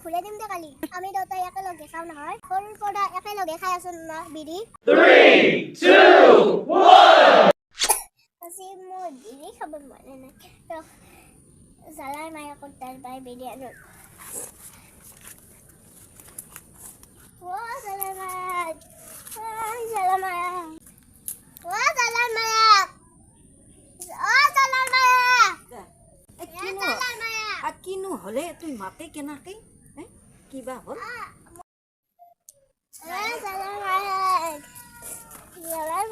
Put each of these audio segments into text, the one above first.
ঘুৰাই দিম দে কালি আমি দুটাই একেলগে খাওঁ নহয় সৰুৰ পৰা একেলগে খাই আছো না বিড়ি 3, 2, 1. আজি মই বিড়ি খাব মনে নাই জালাৰ মায়া কটাৰ বাই বিড়ি আনো ও জালাৰ মায়া জালাৰ মায়া ও জালাৰ মায়া জালাৰ মায়া কিনো হলে তুই মাতে কেনাকে কিবা হল জালাৰ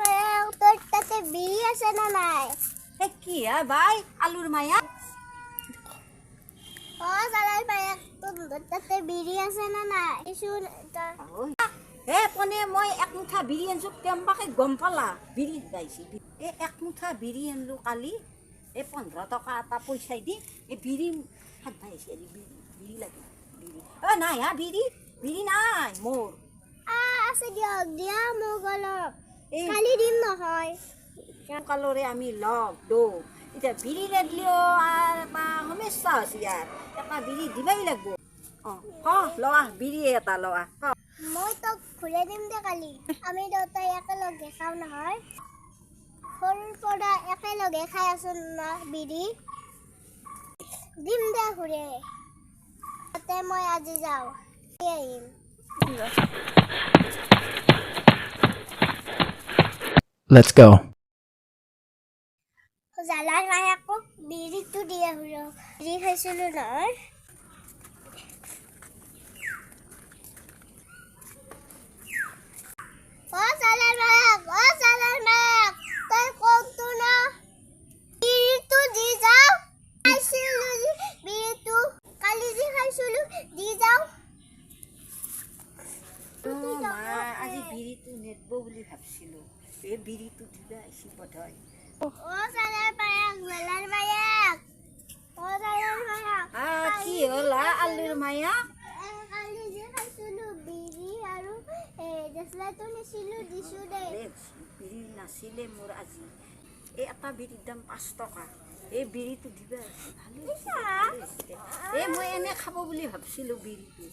মায়া তোৰ তাতে বিড়ি আছে না নাই কি বাই আলুৰ মায়া জালাৰ মায়া তোৰ তাতে বিড়ি আছে না নাই শুন হে পনে মই এক মুঠা বিড়ি আনছো কেম্বাকে গম পালা বিড়ি গাইছি এক মুঠা বিড়ি আনলো কালি 15 টকা এটা পয়সা দি বিড়ি হাত ভাইছে বিড়ি লাগে বিড়ি নাই বিড়ি বিড়ি নাই মোর আছে দিয়ক দিয়া মোক অলপ কালি দিম নহয় কালরে আমি লগ দো এটা বিড়ি রেডলিও আর সমস্যা আছে ইয়ার এটা বিড়ি দিবাই লাগবো লওয়া বিড়ি এটা লওয়া মই তোক ঘুৰাই দিম দে কালি আমি দুটাই একেলগে খাওঁ নহয় সৰুৰ পৰা একেলগে খাই আছো না বিড়ি দিম দে ঘুৰাই তাতে মই আজি যাওঁ আহিম Let's go. জালাৰ মায়াকো বিড়িটো দিয়ে বিড়ি খাইছিলোঁ নহয় জালাৰ মায়াক তই কোনটো না বিড়িটো দি যাওঁ খাইছিলোঁ বিড়িটো কালি যি খাইছিলোঁ দি যাওঁ আজি বিড়িটো নেটবো বুলি ভাবছিলো এই বিড়িটো দিবা আইছি বোধহয় জালাৰ মায়াক জালাৰ মায়াক কি হল আলুৰ মায়া কালি যি খাইছিলোঁ বিড়ি আৰু দেচলাটো নিছিলোঁ দিছোঁ দে বিড়ি নাছিলে মোৰ আজি এটা বিড়িৰ দাম 5 টকা এই বিড়িটো দিবা ভালে মই এনে খাব বুলি ভাবছিলো বিড়িটো